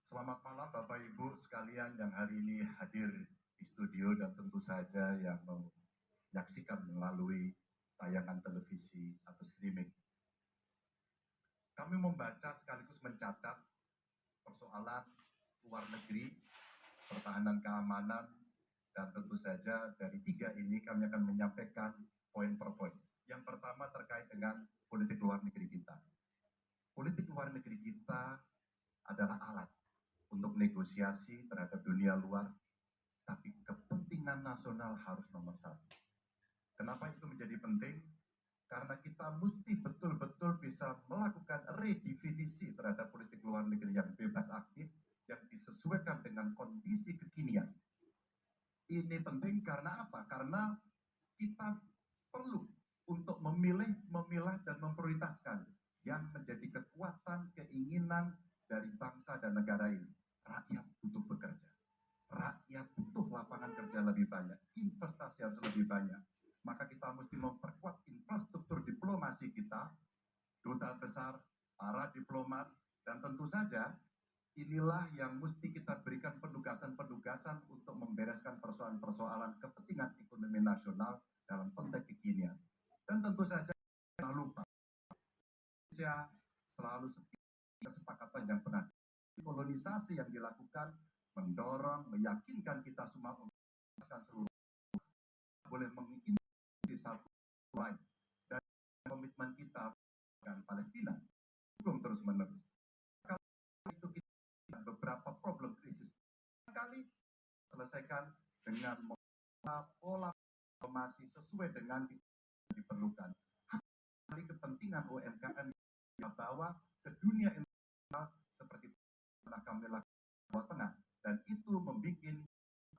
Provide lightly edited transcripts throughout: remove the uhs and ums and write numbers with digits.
Selamat malam Bapak Ibu sekalian yang hari ini hadir di studio dan tentu saja yang menyaksikan melalui tayangan televisi atau streaming. Kami membaca sekaligus mencatat persoalan luar negeri, pertahanan keamanan, dan tentu saja dari tiga ini kami akan menyampaikan poin per poin. Yang pertama terkait dengan politik luar negeri kita. Politik luar negeri kita adalah alat untuk negosiasi terhadap dunia luar, tapi kepentingan nasional harus nomor satu. Kenapa itu menjadi penting? Karena kita mesti betul-betul bisa melakukan redefinisi terhadap politik luar negeri yang bebas aktif, yang disesuaikan dengan kondisi kekinian. Ini penting karena apa? Karena kita perlu untuk memilah dan memprioritaskan yang menjadi kekuatan, keinginan dari bangsa dan negara ini. Rakyat butuh bekerja. Rakyat butuh lapangan kerja lebih banyak. Investasi harus lebih banyak. Maka kita mesti memperkuat infrastruktur diplomasi kita, duta besar, para diplomat, dan tentu saja inilah yang mesti kita berikan penugasan-penugasan untuk membereskan persoalan-persoalan kepentingan ekonomi nasional dalam konteks kekinian. Dan tentu saja jangan lupa, Indonesia selalu setia kesepakatan yang benar. Kolonisasi yang dilakukan mendorong, meyakinkan kita semua untuk seluruh boleh mengikuti satu lain dan komitmen kita dengan Palestina belum terus menerus. Kalau itu kita beberapa problem krisis kali selesaikan dengan pola informasi sesuai dengan yang diperlukan. Kali kepentingan UMKM yang bawa ke dunia internasional seperti telah kami lakukan di Jawa Tengah, dan itu membuat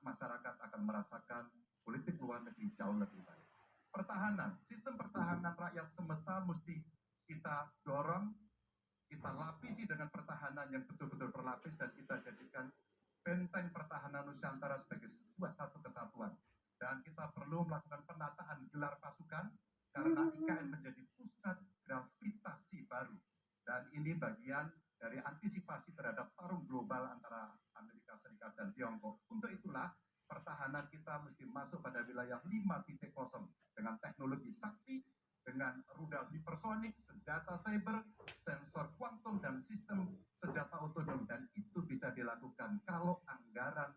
masyarakat akan merasakan politik luar negeri jauh lebih baik. Pertahanan, sistem pertahanan rakyat semesta mesti kita dorong, kita lapisi dengan pertahanan yang betul-betul berlapis, dan kita jadikan benteng pertahanan Nusantara sebagai sebuah satu kesatuan. Dan kita perlu melakukan penataan gelar pasukan karena IKN menjadi pusat gravitasi baru. Dan ini bagian dari antisipasi terhadap tarung global antara Amerika Serikat dan Tiongkok. Untuk itulah pertahanan kita mesti masuk pada wilayah 5.0 dengan teknologi sakti, dengan rudal hipersonik, senjata cyber, sensor kuantum, dan sistem senjata otonom. Dan itu bisa dilakukan kalau anggaran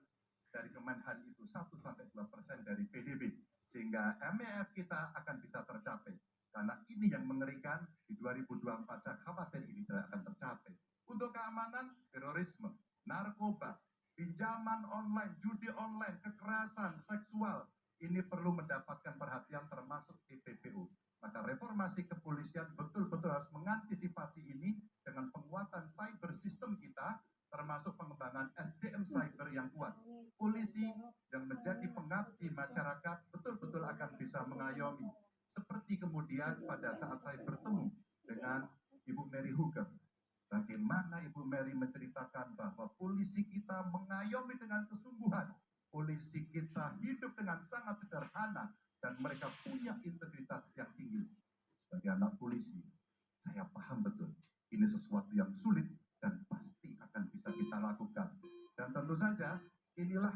dari Kemenhan itu 1-2% dari PDB, sehingga MEF kita akan bisa tercapai. Karena ini yang mengerikan, di 2024 saya khawatir ini tidak akan tercapai. Untuk keamanan, terorisme, narkoba, pinjaman online, judi online, kekerasan seksual, ini perlu mendapatkan perhatian termasuk TPPU. Maka reformasi kepolisian betul-betul harus mengantisipasi ini dengan penguatan cyber system kita, termasuk pengembangan SDM cyber yang kuat. Polisi yang menjadi pengabdi masyarakat betul-betul akan bisa mengayomi. Seperti kemudian pada saat saya bertemu dengan Ibu Mary Hugem, bagaimana Ibu Mary menceritakan bahwa polisi kita mengayomi dengan kesungguhan. Polisi kita hidup dengan sangat sederhana dan mereka punya integritas yang tinggi. Sebagai anak polisi, saya paham betul ini sesuatu yang sulit dan pasti akan bisa kita lakukan. Dan tentu saja inilah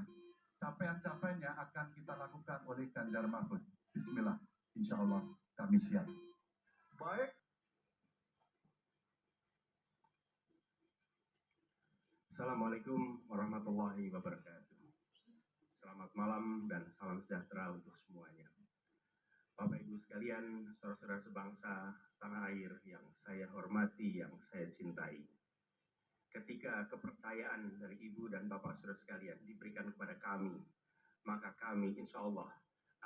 capaian-capaian yang akan kita lakukan oleh Ganjar Mahfud. Bismillah, insya Allah kami siap. Baik. Assalamualaikum warahmatullahi wabarakatuh. Selamat malam dan salam sejahtera untuk semuanya. Bapak Ibu sekalian, saudara-saudara sebangsa tanah air yang saya hormati, yang saya cintai. Ketika kepercayaan dari Ibu dan Bapak saudara sekalian diberikan kepada kami, maka kami insya Allah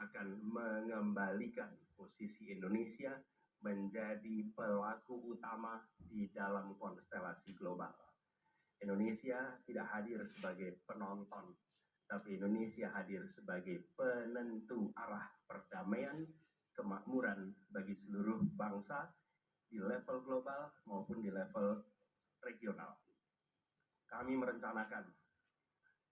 akan mengembalikan posisi Indonesia menjadi pelaku utama di dalam konstelasi global. Indonesia tidak hadir sebagai penonton, tapi Indonesia hadir sebagai penentu arah perdamaian, kemakmuran bagi seluruh bangsa di level global maupun di level regional. Kami merencanakan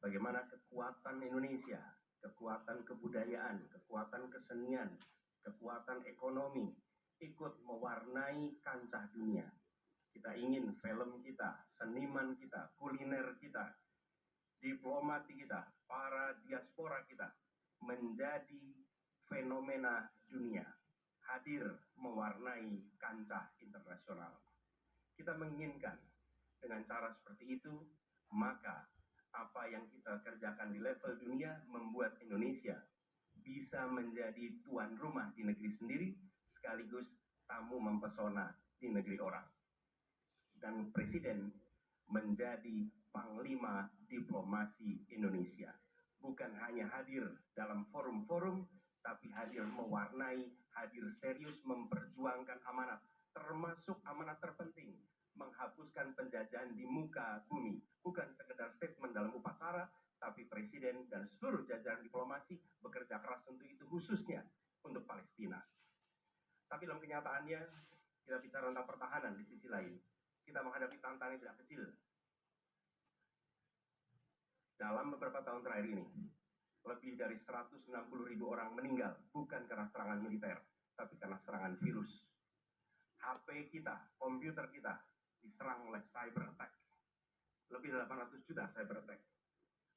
bagaimana kekuatan Indonesia, kekuatan kebudayaan, kekuatan kesenian, kekuatan ekonomi ikut mewarnai kancah dunia. Kita ingin film kita, seniman kita, kuliner kita, diplomati kita, para diaspora kita menjadi fenomena dunia, hadir mewarnai kancah internasional. Kita menginginkan dengan cara seperti itu, maka apa yang kita kerjakan di level dunia membuat Indonesia bisa menjadi tuan rumah di negeri sendiri, sekaligus tamu mempesona di negeri orang. Dan Presiden menjadi panglima diplomasi Indonesia. Bukan hanya hadir dalam forum-forum, tapi hadir mewarnai, hadir serius memperjuangkan amanat, termasuk amanat terpenting, menghapuskan penjajahan di muka bumi. Bukan sekedar statement dalam upacara, tapi Presiden dan seluruh jajaran diplomasi bekerja keras untuk itu, khususnya untuk Palestina. Tapi dalam kenyataannya, kita bicara tentang pertahanan di sisi lain. Kita menghadapi tantangan yang tidak kecil. Dalam beberapa tahun terakhir ini, lebih dari 160.000 orang meninggal, bukan karena serangan militer, tapi karena serangan virus. HP kita, komputer kita, diserang oleh cyber attack. Lebih dari 800 juta cyber attack.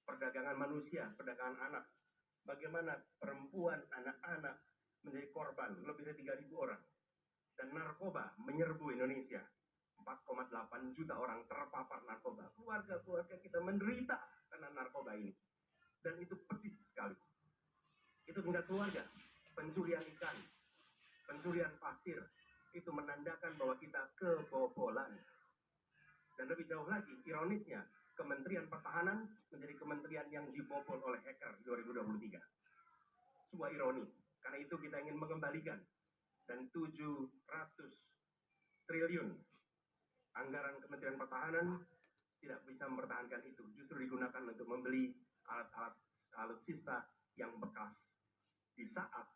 Perdagangan manusia, perdagangan anak. Bagaimana perempuan, anak-anak menjadi korban, lebih dari 3.000 orang. Dan narkoba menyerbu Indonesia. 4,8 juta orang terpapar narkoba. Keluarga-keluarga kita menderita karena narkoba ini. Dan itu pedih sekali. Itu tingkat keluarga. Pencurian ikan, pencurian pasir, itu menandakan bahwa kita kebobolan. Dan lebih jauh lagi, ironisnya, Kementerian Pertahanan menjadi kementerian yang dibobol oleh hacker 2023. Sebuah ironi. Karena itu kita ingin mengembalikan. Dan 700 triliun anggaran Kementerian Pertahanan tidak bisa mempertahankan itu, justru digunakan untuk membeli alat-alat alutsista yang bekas. Di saat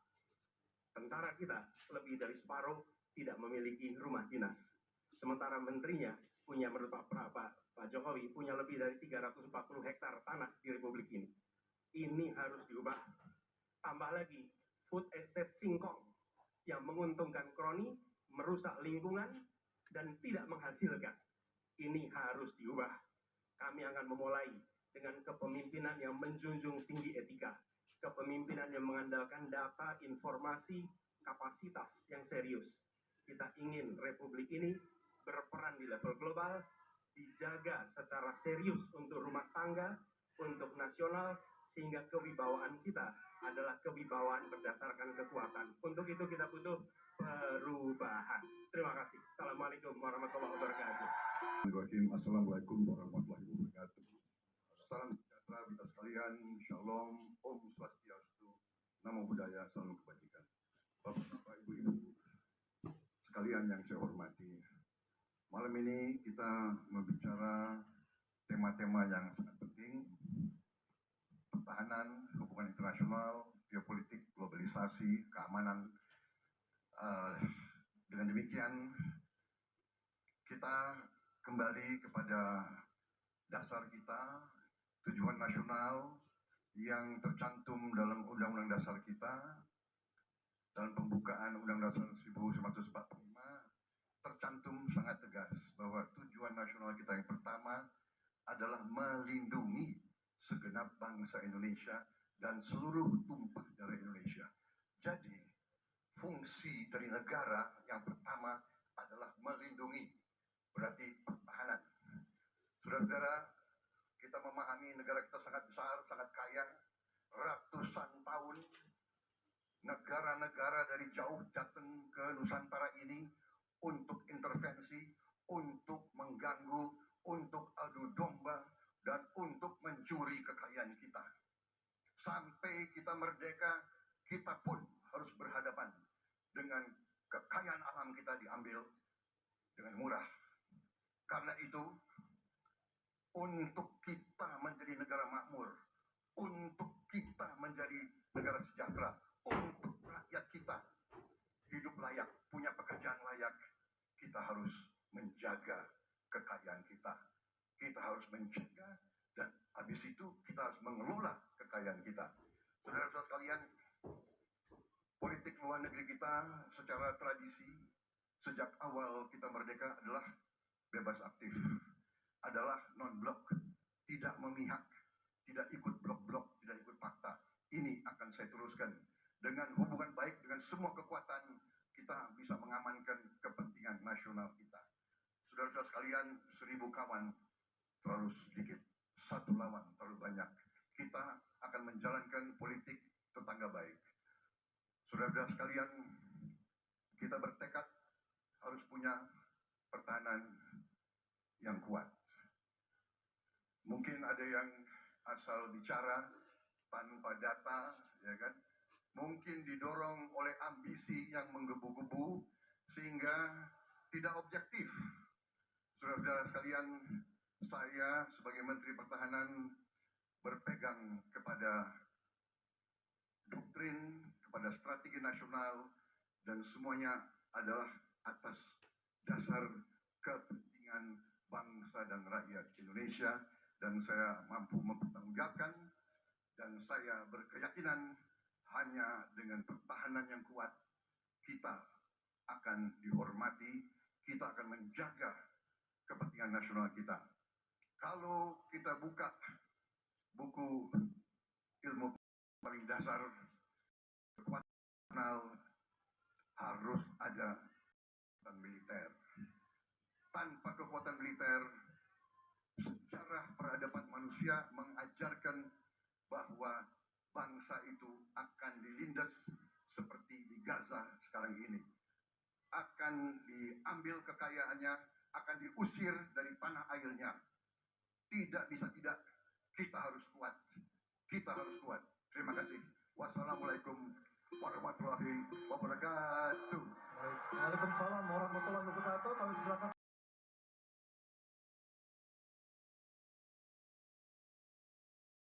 tentara kita lebih dari separuh tidak memiliki rumah dinas, sementara menterinya punya, menurut Pak Jokowi, punya lebih dari 340 hektar tanah di Republik ini. Ini harus diubah. Tambah lagi, food estate singkong yang menguntungkan kroni, merusak lingkungan, dan tidak menghasilkan. Ini harus diubah. Kami akan memulai dengan kepemimpinan yang menjunjung tinggi etika, kepemimpinan yang mengandalkan data, informasi, kapasitas yang serius. Kita ingin Republik ini berperan di level global, dijaga secara serius untuk rumah tangga, untuk nasional, sehingga kewibawaan kita adalah kewibawaan berdasarkan kekuatan. Untuk itu kita butuh perubahan. Terima kasih. Assalamualaikum warahmatullahi wabarakatuh. Assalamualaikum warahmatullahi wabarakatuh. Salam sejahtera kita sekalian. Shalom, Om Swastiastu, Namo Buddhaya, salam kebajikan. Bapak, Ibu, sekalian yang saya hormati. Malam ini kita membicara tema-tema yang sangat penting. Pertahanan, hubungan internasional, geopolitik, globalisasi, keamanan. Dengan demikian, kita kembali kepada dasar kita, tujuan nasional yang tercantum dalam Undang-Undang Dasar kita, dalam pembukaan Undang-Undang Dasar 1945, tercantum sangat tegas bahwa tujuan nasional kita yang pertama adalah melindungi segenap bangsa Indonesia dan seluruh tumpah darah Indonesia. Jadi, fungsi dari negara yang pertama adalah melindungi, berarti pertahanan. Saudara-saudara, kita memahami negara kita sangat besar, sangat kaya, ratusan tahun negara-negara dari jauh datang ke Nusantara ini untuk intervensi, untuk mengganggu, untuk adu domba, dan untuk mencuri kekayaan kita. Sampai kita merdeka, kita pun harus berhadapan dengan kekayaan alam kita diambil dengan murah. Karena itu, untuk kita menjadi negara makmur, untuk kita menjadi negara sejahtera, untuk rakyat kita hidup layak, punya pekerjaan layak, kita harus menjaga kekayaan kita. Kita harus mencegah, dan habis itu kita harus mengelola kekayaan kita. Saudara-saudara sekalian, politik luar negeri kita secara tradisi sejak awal kita merdeka adalah bebas aktif adalah non-blok, tidak memihak, tidak ikut blok-blok, tidak ikut fakta. Ini akan saya teruskan. Dengan hubungan baik dengan semua kekuatan, kita bisa mengamankan kepentingan nasional kita. Saudara-saudara sekalian, 1000 kawan terlalu sedikit, 1 lawan terlalu banyak. Kita akan menjalankan politik tetangga baik. Saudara-saudara sekalian, kita bertekad harus punya pertahanan yang kuat. Mungkin ada yang asal bicara tanpa data, ya kan? Mungkin didorong oleh ambisi yang menggebu-gebu sehingga tidak objektif. Saudara-saudara sekalian, saya sebagai Menteri Pertahanan berpegang kepada doktrin, kepada strategi nasional, dan semuanya adalah atas dasar kepentingan bangsa dan rakyat Indonesia, dan saya mampu mempertanggungjawabkan, dan saya berkeyakinan hanya dengan pertahanan yang kuat kita akan dihormati, kita akan menjaga kepentingan nasional kita. Kalau kita buka buku ilmu paling dasar, kekuatan nasional harus ada kekuatan militer. Tanpa kekuatan militer, sejarah peradaban manusia mengajarkan bahwa bangsa itu akan dilindas seperti di Gaza sekarang ini. Akan diambil kekayaannya, akan diusir dari tanah airnya. Tidak bisa tidak, kita harus kuat. Kita harus kuat. Terima kasih. Wassalamualaikum warahmatullahi wabarakatuh. Waalaikumsalam warahmatullahi wabarakatuh. Kami silakan